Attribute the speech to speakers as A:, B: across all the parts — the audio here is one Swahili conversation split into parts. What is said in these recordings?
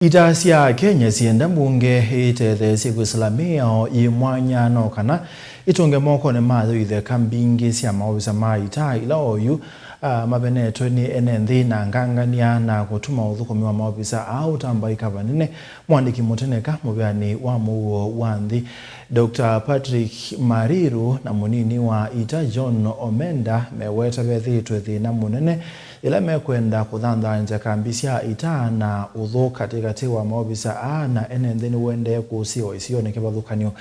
A: Itetheesye Kenya Syienda Mbunge Itetheesye Kwisila Miao Mwanya Nokana Itunge Mokoni Mayo Itheka Mbingi sya Maovisa maita ila oyu Mavenetwe ni Enenthi na Anganganya na Kutuma Uthukumi wa Maovisaa Uitambaika Vanene mwandiki muteneka Muvea wa muo wanthi Dr. Patrick Mariru na munini wa ita John Omenda meweta bethitwe thina munene ila mekwenda kuthanthanja kambi sya ita na uthu katikati wa Maovisaa na Enenthi ni wende kusiwa isione kivathukanio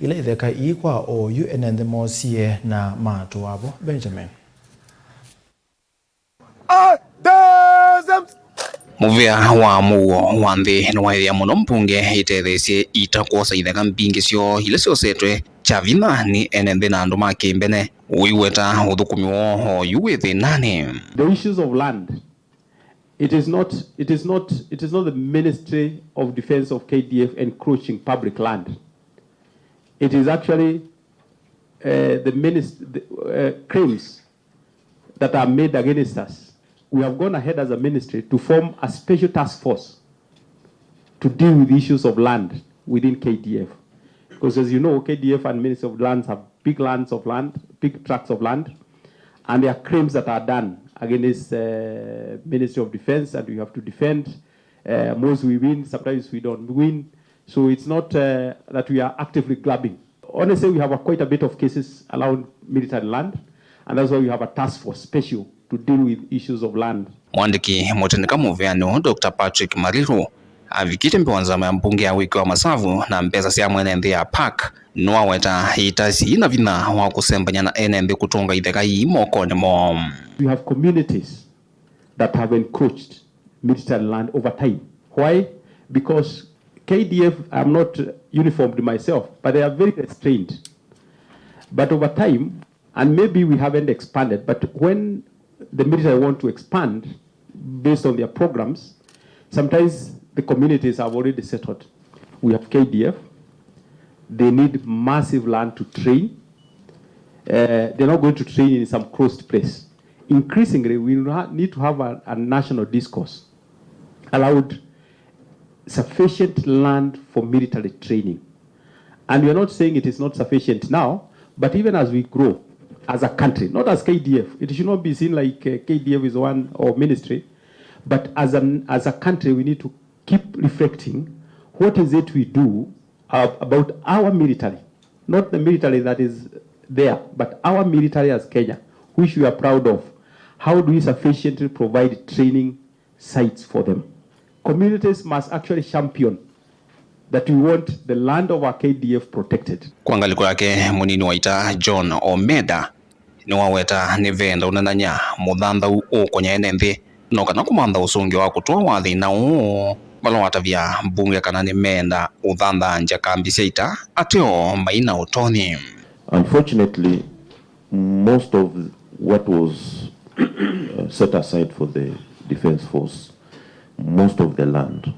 A: ila Itheka ikwa oyu Enenthi mosie na matu wabo Benjamin.
B: Muvea wa muo wanthi niwaithia muno Mbunge Itetheesye itakosa Itheka Mbingi syo ile ciosetwe chavina ni Enenthi na andu makimbene uiweta uthukumi woho yuwithi nani.
C: The issues of land, it is not the Ministry of Defense of KDF encroaching public land. It is actually claims that are made against us. We have gone ahead as a ministry to form a special task force to deal with issues of land within KDF. Because as you know, KDF and Ministry of Lands have big tracts of land, and there are claims that are done against Ministry of Defense, and we have to defend. Most we win, sometimes we don't win. So it's not that we are actively grabbing. Honestly, we have quite a bit of cases around military land, and that's why we have a task force special to deal with issues of land.
B: Mwandiki muteneka Muvea Dr. Patrick Mariru avikite mpiwanzama ya Mbunge ya wiki wa masavu na mpesa sya Enenthi ya park nuaweta itasi ina vina wa kusembanya na Enenthi kutunga Itheka Mokoni mo.
C: We have communities that have encroached military land over time. Why? Because KDF, I'm not uniformed myself, but they are very restrained. But over time, and maybe we haven't expanded, but when the military want to expand based on their programs, sometimes the communities have already settled. We have KDF. They need massive land to train. They're not going to train in some closed place. Increasingly, we need to have a national discourse allowed sufficient land for military training. And we are not saying it is not sufficient now, but even as we grow as a country, not as KDF, it should not be seen like KDF is one or ministry, but as a country, we need to keep reflecting what is it we do about our military, not the military that is there, but our military as Kenya, which we are proud of. How do we sufficiently provide training sites for them? Communities must actually champion that we want the land of our KDF protected.
B: Kuangaliko yake munini wa ita John Omenda niwaweta ni venda unananya muthantha ukonya Enenthi Nokana kumantha usungi wa kutoa wathi na balo watavya Mbunge kana ni menda uthanthanja kambi sya ita ateo maina utoni.
D: Unfortunately, most of what was set aside for the defense force, most of the land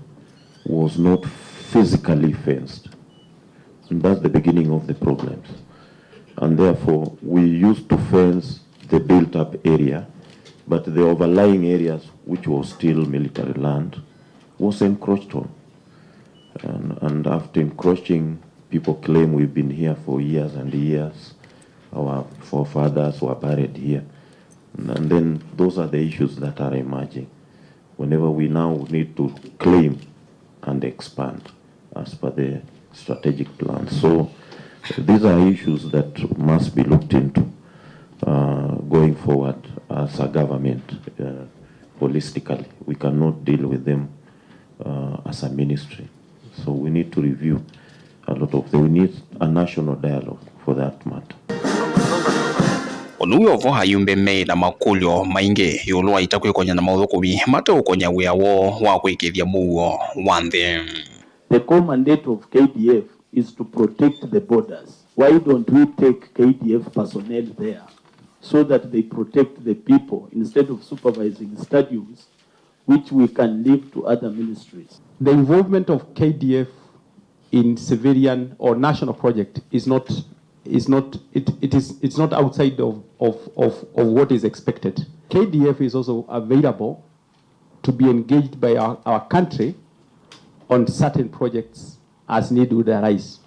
D: was not physically fenced, and that's the beginning of the problems. And therefore, we used to fence the built-up area, but the overlying areas, which was still military land, was encroached on. And after encroaching, people claim we've been here for years and years. Our forefathers were buried here. And then those are the issues that are emerging whenever we now need to claim and expand as per the strategic plan. So these are issues that must be looked into going forward as a government holistically. We cannot deal with them as a ministry. So we need to review a lot of them. We need a national dialogue for that matter.
B: Onuwe ovo hayumbe na makulyo maingi yulua itakwikonya na mauthukumi mate ukonya wiawo wa kwikithia muo wanthi.
E: The core mandate of KDF is to protect the borders. Why don't we take KDF personnel there so that they protect the people instead of supervising stadiums which we can leave to other ministries?
C: The involvement of KDF in civilian or national project is not outside of what is expected. KDF is also available to be engaged by our country on certain projects as need would arise.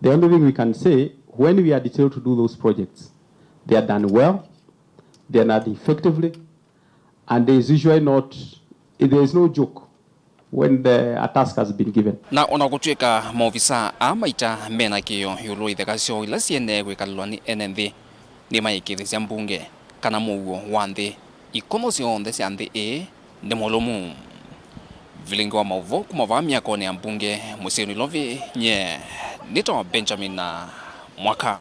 C: The only thing we can say, when we are detailed to do those projects, they are done well, they are done effectively, and there is usually not, there is no joke when a task has been given.
B: Na ona gutwika Maovisaa amaita mena kio yulu Itheka cio ila Syienda gwikalwa ni Enenthi ni Itetheesye Mbunge kana muguo wa nthi ikono cionthe cia nthi ni mulumu vilingi wa mauvo kuma va miakoni ya Mbunge musini lovi nye nito Benjamin na Mwaka.